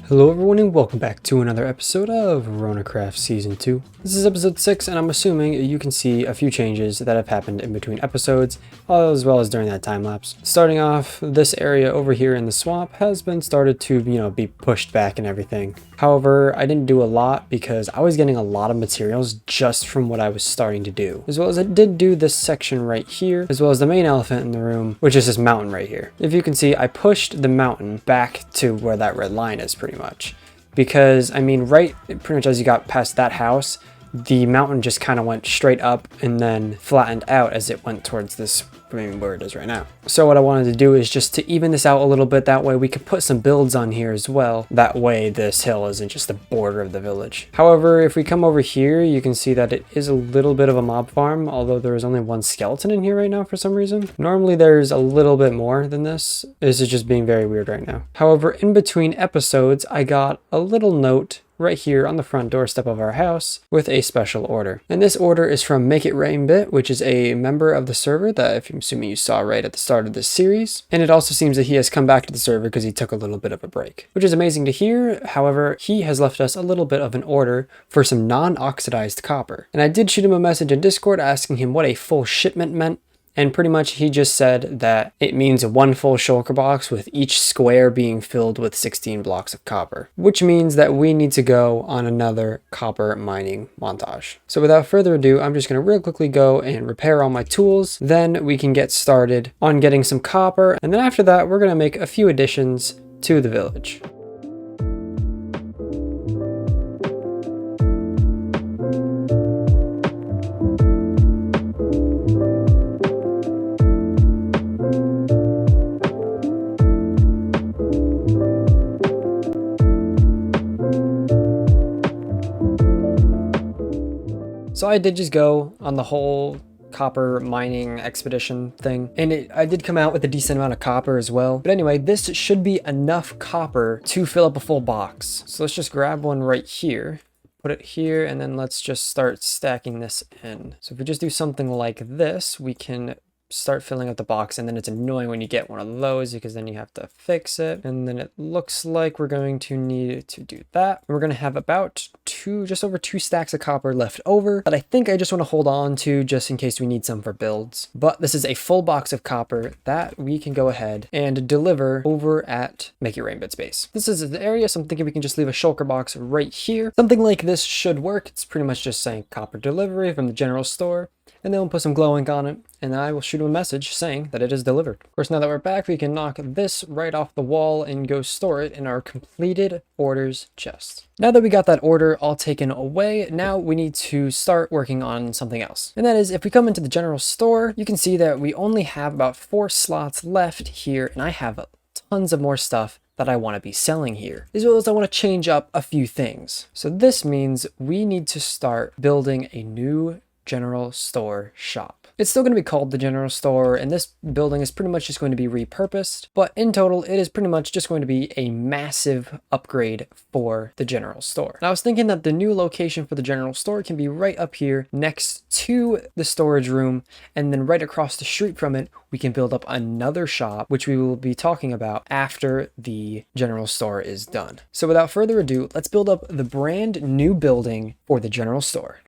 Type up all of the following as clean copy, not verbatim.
Hello everyone and welcome back to another episode of Ronacraft Season 2. This is episode 6 and I'm assuming you can see a few changes that have happened in between episodes as well as during that time lapse. Starting off, this area over here in the swamp has been started to, be pushed back and everything. However, I didn't do a lot because I was getting a lot of materials just from what I was starting to do. As well as I did do this section right here, as well as the main elephant in the room, which is this mountain right here. If you can see, I pushed the mountain back to where that red line is pretty much. Because, right pretty much as you got past that house, the mountain just kind of went straight up and then flattened out as it went towards this, where it is right now. So what I wanted to do is just to even this out a little bit, that way we could put some builds on here as well. That way this hill isn't just the border of the village. However, if we come over here, you can see that it is a little bit of a mob farm, although there is only one skeleton in here right now for some reason. Normally there's a little bit more than this. This is just being very weird right now. However, in between episodes, I got a little note right here on the front doorstep of our house with a special order. And this order is from Make It Rain Bit, which is a member of the server that I'm assuming you saw right at the start of this series. And it also seems that he has come back to the server because he took a little bit of a break, which is amazing to hear. However, he has left us a little bit of an order for some non-oxidized copper. And I did shoot him a message in Discord asking him what a full shipment meant. And pretty much he just said that it means one full shulker box with each square being filled with 16 blocks of copper, which means that we need to go on another copper mining montage. So without further ado, I'm just going to real quickly go and repair all my tools. Then we can get started on getting some copper. And then after that, we're going to make a few additions to the village. So I did just go on the whole copper mining expedition thing, and I did come out with a decent amount of copper as well. But anyway, this should be enough copper to fill up a full box. So let's just grab one right here, put it here, and then let's just start stacking this in. So if we just do something like this, we can start filling up the box. And then it's annoying when you get one of those because then you have to fix it. And then it looks like we're going to need to do that. We're going to have about just over 2 stacks of copper left over that I think I just want to hold on to just in case we need some for builds. But this is a full box of copper that we can go ahead and deliver over at Make It Rain Bit base. This is the area, so I'm thinking we can just leave a shulker box right here. Something like this should work. It's pretty much just saying copper delivery from the general store. And then we'll put some glow ink on it, and I will shoot him a message saying that it is delivered. Of course, now that we're back, we can knock this right off the wall and go store it in our completed orders chest. Now that we got that order all taken away, now we need to start working on something else. And that is, if we come into the general store, you can see that we only have about 4 slots left here, and I have tons of more stuff that I want to be selling here, as well as I want to change up a few things. So this means we need to start building a new general store shop. It's still going to be called the general store, and this building is pretty much just going to be repurposed, but in total it is pretty much just going to be a massive upgrade for the general store. And I was thinking that the new location for the general store can be right up here next to the storage room, and then right across the street from it we can build up another shop, which we will be talking about after the general store is done. So without further ado, let's build up the brand new building for the general store.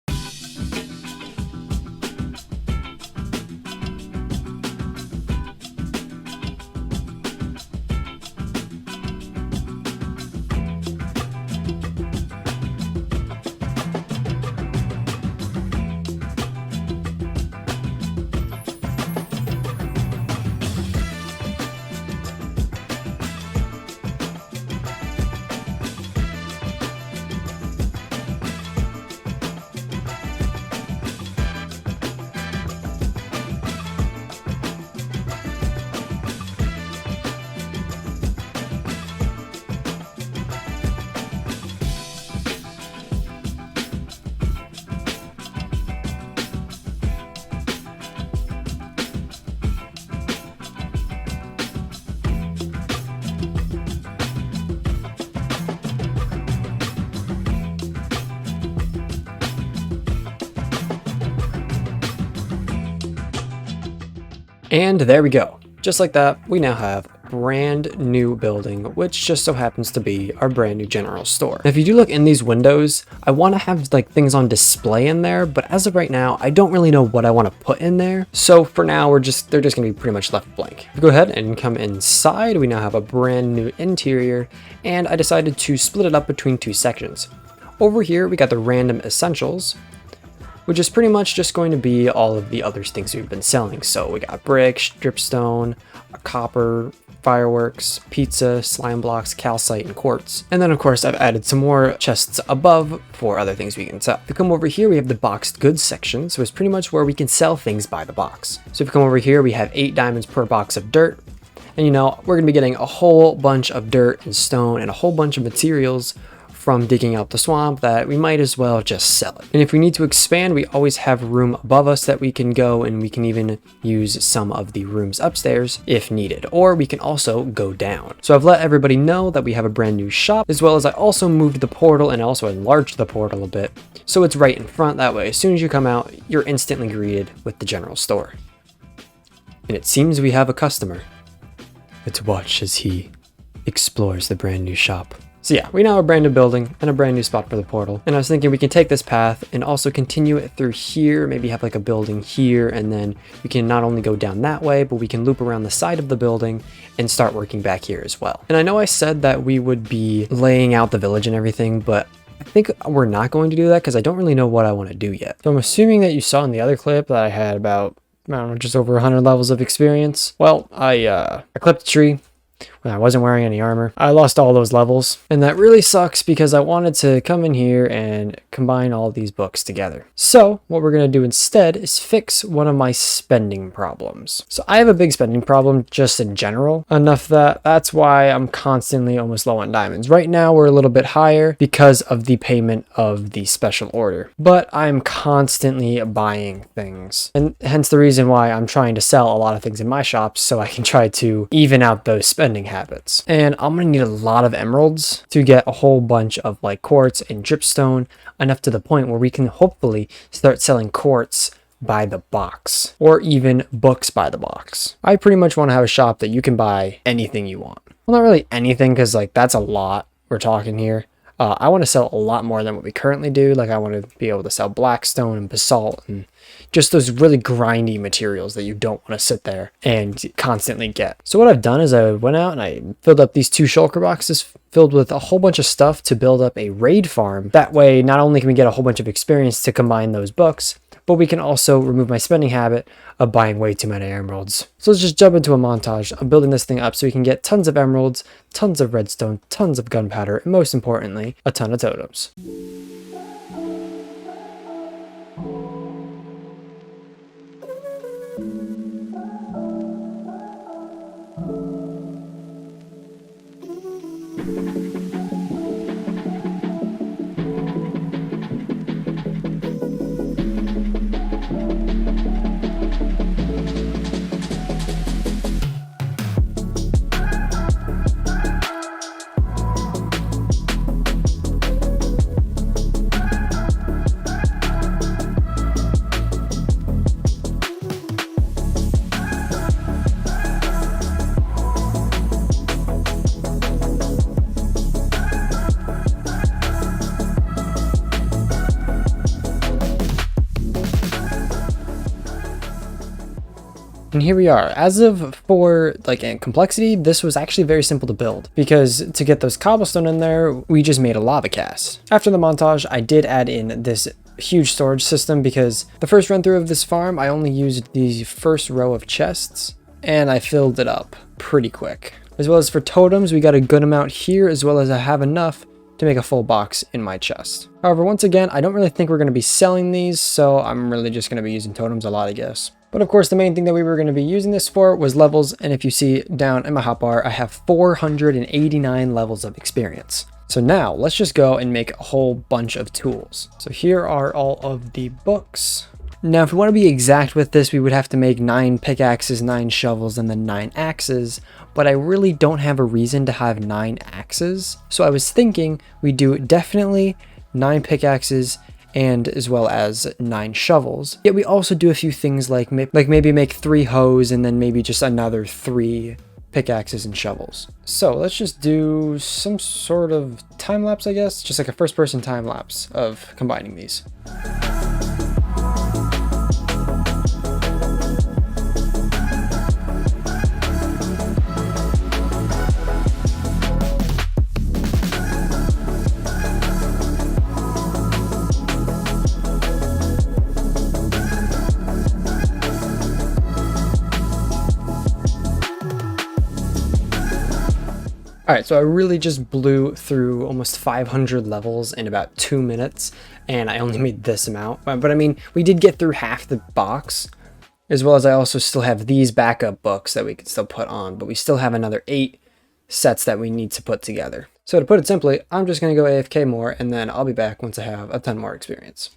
And there we go. Just like that, we now have a brand new building, which just so happens to be our brand new general store. Now, if you do look in these windows, I want to have like things on display in there, but as of right now, I don't really know what I want to put in there. So for now, they're just going to be pretty much left blank. If we go ahead and come inside, we now have a brand new interior, and I decided to split it up between two sections. Over here, we got the random essentials, which is pretty much just going to be all of the other things we've been selling. So we got bricks, dripstone, copper, fireworks, pizza, slime blocks, calcite, and quartz. And then of course I've added some more chests above for other things we can sell. If we come over here, we have the boxed goods section. So it's pretty much where we can sell things by the box. So if we come over here, we have 8 diamonds per box of dirt. And you know, we're gonna be getting a whole bunch of dirt and stone and a whole bunch of materials from digging out the swamp that we might as well just sell it. And if we need to expand, we always have room above us that we can go, and we can even use some of the rooms upstairs if needed, or we can also go down. So I've let everybody know that we have a brand new shop, as well as I also moved the portal and also enlarged the portal a bit. So it's right in front, that way as soon as you come out, you're instantly greeted with the general store. And it seems we have a customer. Let's watch as he explores the brand new shop. So yeah, we now have a brand new building and a brand new spot for the portal. And I was thinking we can take this path and also continue it through here, maybe have like a building here, and then we can not only go down that way, but we can loop around the side of the building and start working back here as well. And I know I said that we would be laying out the village and everything, but I think we're not going to do that because I don't really know what I want to do yet. So I'm assuming that you saw in the other clip that I had about, I don't know, just over 100 levels of experience. Well, I clipped a tree when I wasn't wearing any armor. I lost all those levels, and that really sucks because I wanted to come in here and combine all these books together. So what we're going to do instead is fix one of my spending problems. So I have a big spending problem just in general, enough that that's why I'm constantly almost low on diamonds. Right now we're a little bit higher because of the payment of the special order, but I'm constantly buying things, and hence the reason why I'm trying to sell a lot of things in my shops so I can try to even out those spending habits. And I'm gonna need a lot of emeralds to get a whole bunch of like quartz and dripstone, enough to the point where we can hopefully start selling quartz by the box, or even books by the box. I pretty much want to have a shop that you can buy anything you want. Well, not really anything, because like that's a lot we're talking here. I want to sell a lot more than what we currently do. Like I want to be able to sell blackstone and basalt and just those really grindy materials that you don't want to sit there and constantly get. So what I've done is I went out and I filled up these 2 shulker boxes filled with a whole bunch of stuff to build up a raid farm. That way, not only can we get a whole bunch of experience to combine those books, but we can also remove my spending habit of buying way too many emeralds. So let's just jump into a montage of building this thing up so we can get tons of emeralds, tons of redstone, tons of gunpowder, and most importantly, a ton of totems. And here we are. As of for like in complexity, this was actually very simple to build, because to get those cobblestone in there, we just made a lava cast. After the montage, I did add in this huge storage system because the first run through of this farm, I only used the first row of chests and I filled it up pretty quick. As well as for totems, we got a good amount here, as well as I have enough to make a full box in my chest. However, once again, I don't really think we're going to be selling these, so I'm really just going to be using totems a lot, I guess. But of course, the main thing that we were going to be using this for was levels, and if you see down in my hotbar, I have 489 levels of experience. So now, let's just go and make a whole bunch of tools. So here are all of the books. Now, if we want to be exact with this, we would have to make 9 pickaxes, 9 shovels, and then 9 axes, but I really don't have a reason to have 9 axes. So I was thinking we do definitely 9 pickaxes and as well as 9 shovels. Yet we also do a few things like maybe make 3 hoes and then maybe just another 3 pickaxes and shovels. So let's just do some sort of time lapse, I guess, just like a first person time lapse of combining these. Alright, so I really just blew through almost 500 levels in about 2 minutes, and I only made this amount. But I mean, we did get through half the box, as well as I also still have these backup books that we could still put on, but we still have another 8 sets that we need to put together. So to put it simply, I'm just going to go AFK more, and then I'll be back once I have a ton more experience.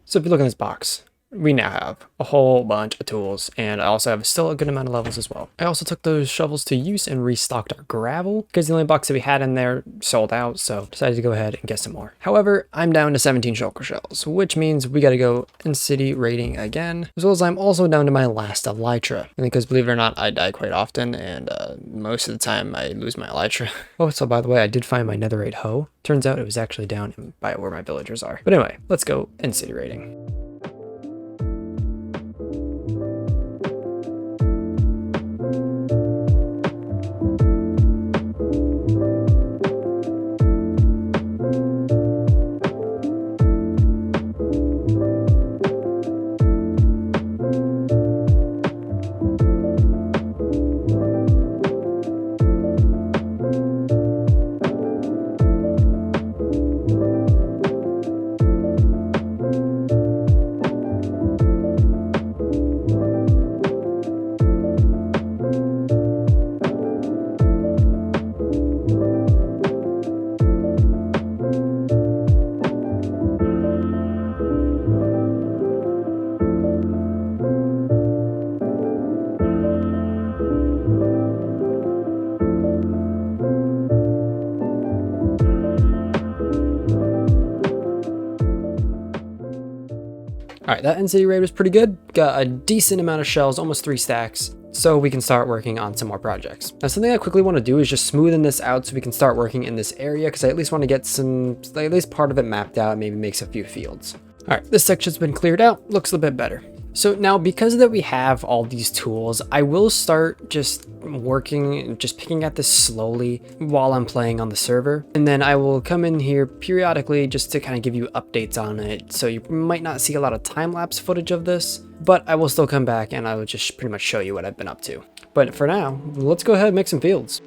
So if you look in this box, we now have a whole bunch of tools, and I also have still a good amount of levels as well. I also took those shovels to use and restocked our gravel because the only box that we had in there sold out, so decided to go ahead and get some more. However, I'm down to 17 shulker shells, which means we got to go in city raiding again, as well as I'm also down to my last elytra. And because believe it or not, I die quite often, and most of the time I lose my elytra. Oh, so by the way, I did find my netherite hoe. Turns out it was actually down by where my villagers are. But anyway, let's go in city raiding. Alright, that end city raid was pretty good. Got a decent amount of shells, almost 3 stacks. So we can start working on some more projects. Now something I quickly want to do is just smoothen this out so we can start working in this area, because I at least want to get some, like, at least part of it mapped out, maybe makes a few fields. Alright, this section's been cleared out, looks a bit better. So now because that we have all these tools, I will start just working, just picking at this slowly while I'm playing on the server. And then I will come in here periodically just to kind of give you updates on it. So you might not see a lot of time-lapse footage of this, but I will still come back and I will just pretty much show you what I've been up to. But for now, let's go ahead and make some fields.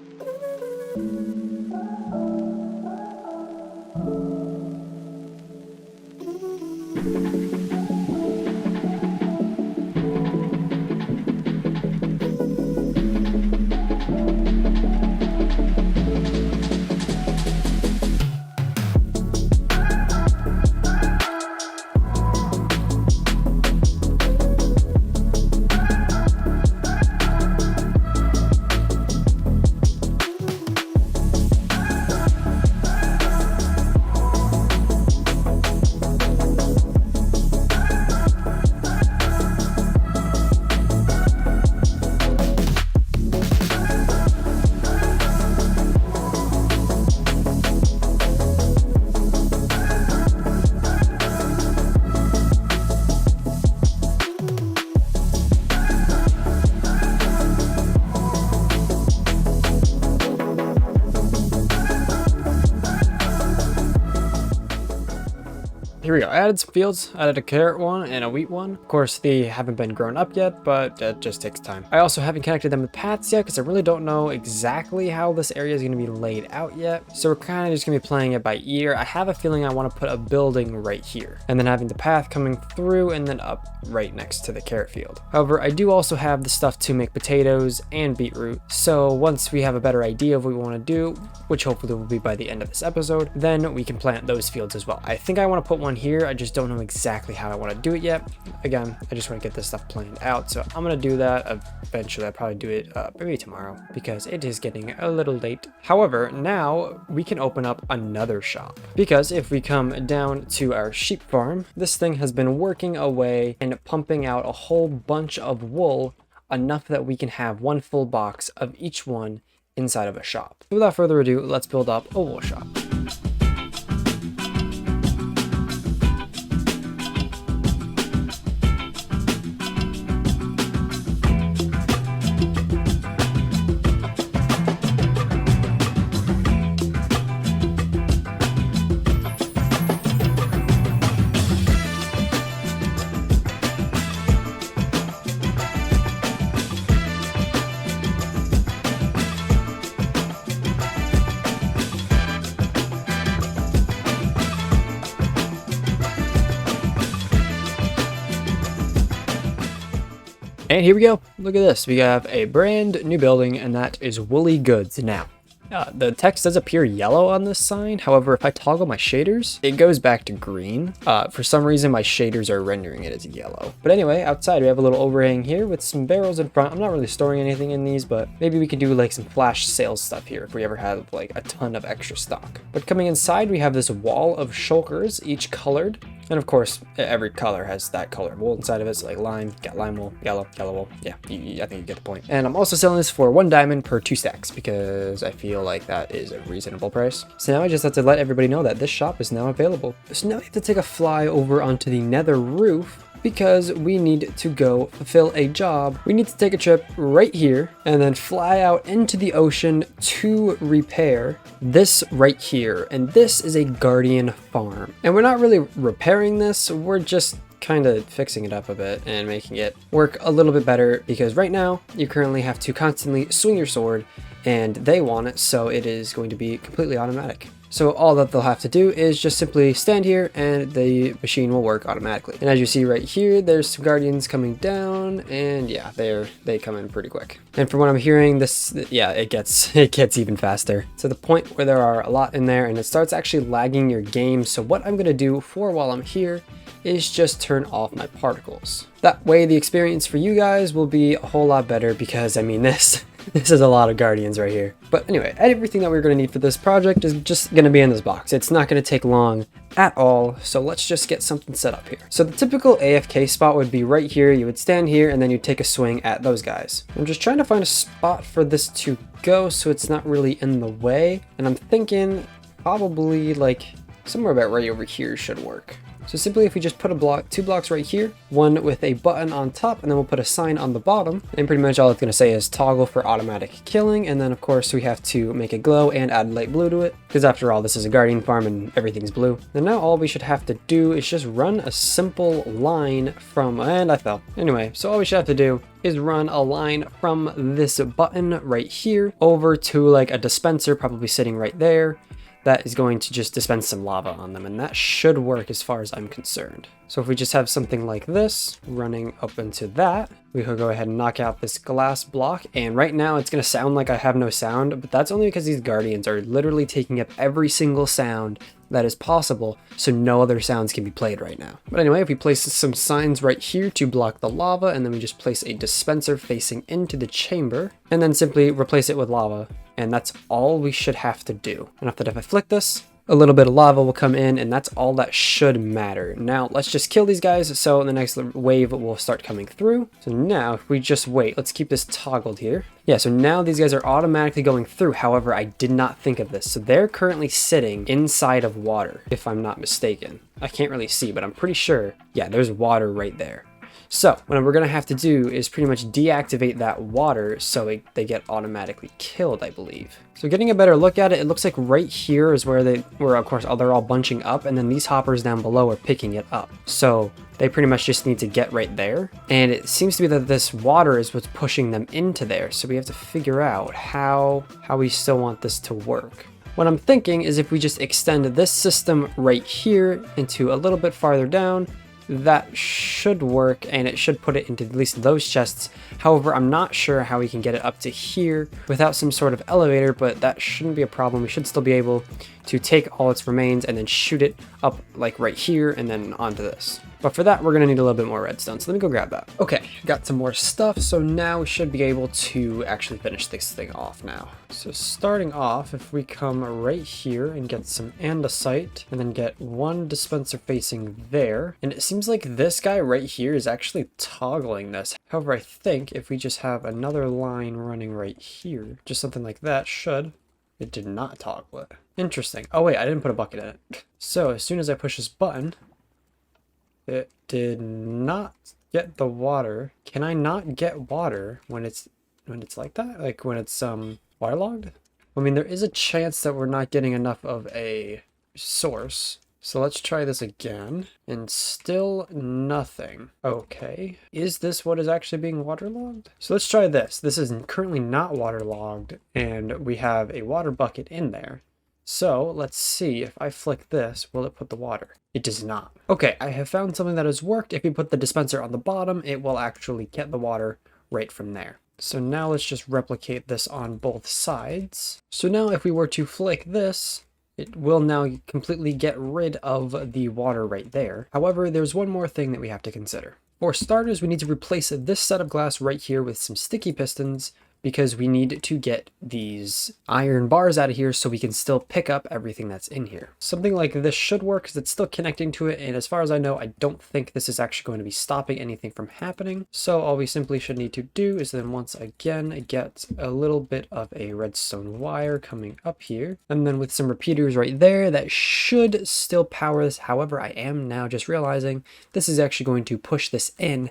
Here we go. I added some fields. I added a carrot one and a wheat one. Of course, they haven't been grown up yet, but that just takes time. I also haven't connected them with paths yet because I really don't know exactly how this area is going to be laid out yet. So we're kind of just going to be playing it by ear. I have a feeling I want to put a building right here and then having the path coming through and then up right next to the carrot field. However, I do also have the stuff to make potatoes and beetroot. So once we have a better idea of what we want to do, which hopefully will be by the end of this episode, then we can plant those fields as well. I think I want to put one here. I just don't know exactly how I want to do it yet. Again, I just want to get this stuff planned out, so I'm going to do that eventually. I'll probably do it maybe tomorrow because it is getting a little late. However, now we can open up another shop, because if we come down to our sheep farm, this thing has been working away and pumping out a whole bunch of wool, enough that we can have one full box of each one inside of a shop. Without further ado, let's build up a wool shop. And here we go. Look at this. We have a brand new building, and that is Woolly Goods. Now, the text does appear yellow on this sign. However, if I toggle my shaders, it goes back to green. For some reason, my shaders are rendering it as yellow. But anyway, outside we have a little overhang here with some barrels in front. I'm not really storing anything in these, but maybe we could do like some flash sales stuff here if we ever have like a ton of extra stock. But coming inside, we have this wall of shulkers, each colored. And of course, every color has that color wool inside of it. So like lime, got lime wool, yellow wool. Yeah, I think you get the point. And I'm also selling this for 1 diamond per 2 stacks because I feel like that is a reasonable price. So now I just have to let everybody know that this shop is now available. So now we have to take a fly over onto the nether roof, because we need to go fulfill a job. We need to take a trip right here and then fly out into the ocean to repair this right here. And this is a guardian farm. And we're not really repairing this, we're just kind of fixing it up a bit and making it work a little bit better, because right now you currently have to constantly swing your sword and they want it, so it is going to be completely automatic. So all that they'll have to do is just simply stand here and the machine will work automatically. And as you see right here, there's some guardians coming down, and yeah, they come in pretty quick. And from what I'm hearing, this, yeah, it gets even faster, to the point where there are a lot in there and it starts actually lagging your game. So what I'm gonna do for while I'm here is just turn off my particles. That way the experience for you guys will be a whole lot better, because I mean this is a lot of guardians right here. But anyway, everything that we're going to need for this project is just going to be in this box. It's not going to take long at all, so let's just get something set up here. So the typical AFK spot would be right here. You would stand here and then you take a swing at those guys. I'm just trying to find a spot for this to go so it's not really in the way, and I'm thinking probably like somewhere about right over here should work. So simply if we just put a block, 2 blocks right here, one with a button on top, and then we'll put a sign on the bottom. And pretty much all it's going to say is toggle for automatic killing. And then of course we have to make it glow and add light blue to it, because after all, this is a guardian farm and everything's blue. And now all we should have to do is just run a simple line from, and I fell. Anyway, so all we should have to do is run a line from this button right here over to like a dispenser, probably sitting right there. That is going to just dispense some lava on them, and that should work as far as I'm concerned. So if we just have something like this running up into that, we will go ahead and knock out this glass block. And right now it's going to sound like I have no sound, but that's only because these guardians are literally taking up every single sound that is possible, so no other sounds can be played right now. But anyway, if we place some signs right here to block the lava, and then we just place a dispenser facing into the chamber, and then simply replace it with lava, and that's all we should have to do. Enough that if I flick this, a little bit of lava will come in, and that's all that should matter. Now let's just kill these guys so the next wave will start coming through. So now if we just wait, let's keep this toggled here. Yeah, so now these guys are automatically going through. However, I did not think of this. So they're currently sitting inside of water, if I'm not mistaken. I can't really see, but I'm pretty sure, yeah, there's water right there. So what we're going to have to do is pretty much deactivate that water so they get automatically killed, I believe. So getting a better look at it, it looks like right here is where of course they're all bunching up, and then these hoppers down below are picking it up. So they pretty much just need to get right there. And it seems to be that this water is what's pushing them into there. So we have to figure out how we still want this to work. What I'm thinking is if we just extend this system right here into a little bit farther down, that should work, and it should put it into at least those chests. However, I'm not sure how we can get it up to here without some sort of elevator, but that shouldn't be a problem. We should still be able to take all its remains and then shoot it up like right here and then onto this. But for that, we're gonna need a little bit more redstone, so let me go grab that. Okay, got some more stuff, so now we should be able to actually finish this thing off now. So starting off, if we come right here and get some andesite, and then get one dispenser facing there, and it seems like this guy right here is actually toggling this. However, I think if we just have another line running right here, just something like that should. It did not toggle it. Interesting. Oh wait, I didn't put a bucket in it. So as soon as I push this button, it did not get the water. Can I not get water when it's like that? Like when it's waterlogged? I mean, there is a chance that we're not getting enough of a source. So let's try this again, and still nothing. Okay, is this what is actually being waterlogged? So let's try this. This is currently not waterlogged, and we have a water bucket in there. So let's see, if I flick this, will it put the water? It does not. Okay, I have found something that has worked. If you put the dispenser on the bottom, it will actually get the water right from there. So now let's just replicate this on both sides. So now if we were to flick this, it will now completely get rid of the water right there. However, there's one more thing that we have to consider. For starters, we need to replace this set of glass right here with some sticky pistons, because we need to get these iron bars out of here so we can still pick up everything that's in here. Something like this should work because it's still connecting to it, and as far as I know, I don't think this is actually going to be stopping anything from happening. So all we simply should need to do is then once again get a little bit of a redstone wire coming up here, and then with some repeaters right there, that should still power this. However, I am now just realizing this is actually going to push this in,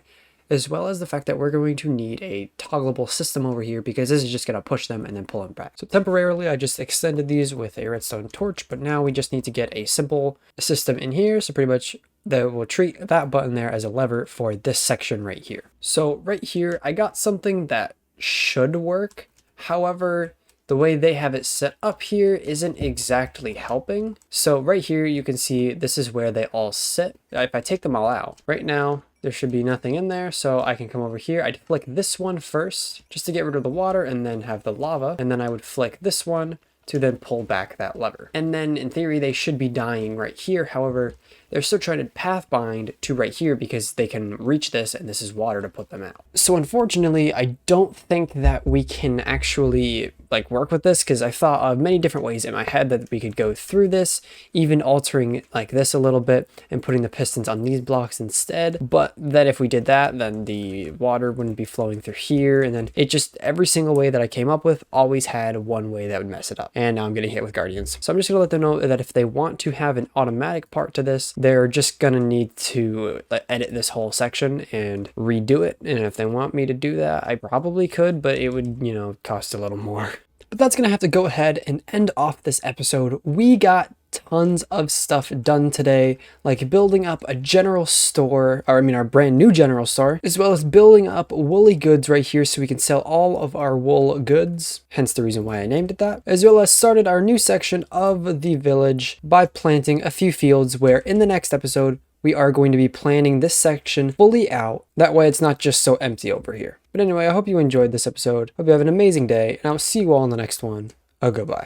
as well as the fact that we're going to need a toggleable system over here, because this is just going to push them and then pull them back. So temporarily, I just extended these with a redstone torch, but now we just need to get a simple system in here. So pretty much that will treat that button there as a lever for this section right here. So right here, I got something that should work. However, the way they have it set up here isn't exactly helping. So right here, you can see this is where they all sit. If I take them all out right now, there should be nothing in there, so I can come over here. I'd flick this one first just to get rid of the water and then have the lava. And then I would flick this one to then pull back that lever. And then in theory, they should be dying right here. However, they're still trying to path bind to right here because they can reach this and this is water to put them out. So unfortunately, I don't think that we can actually work with this, because I thought of many different ways in my head that we could go through this, even altering like this a little bit and putting the pistons on these blocks instead. But that if we did that, then the water wouldn't be flowing through here. And then it just, every single way that I came up with always had one way that would mess it up. And now I'm getting hit with guardians. So I'm just gonna let them know that if they want to have an automatic part to this, they're just gonna need to edit this whole section and redo it. And if they want me to do that, I probably could, but it would, cost a little more. But that's gonna have to go ahead and end off this episode. We got tons of stuff done today, like building up a general store, or our brand new general store, as well as building up woolly goods right here so we can sell all of our wool goods, hence the reason why I named it that, as well as started our new section of the village by planting a few fields, where in the next episode we are going to be planning this section fully out. That way it's not just so empty over here. But anyway, I hope you enjoyed this episode. Hope you have an amazing day, and I'll see you all in the next one. Goodbye.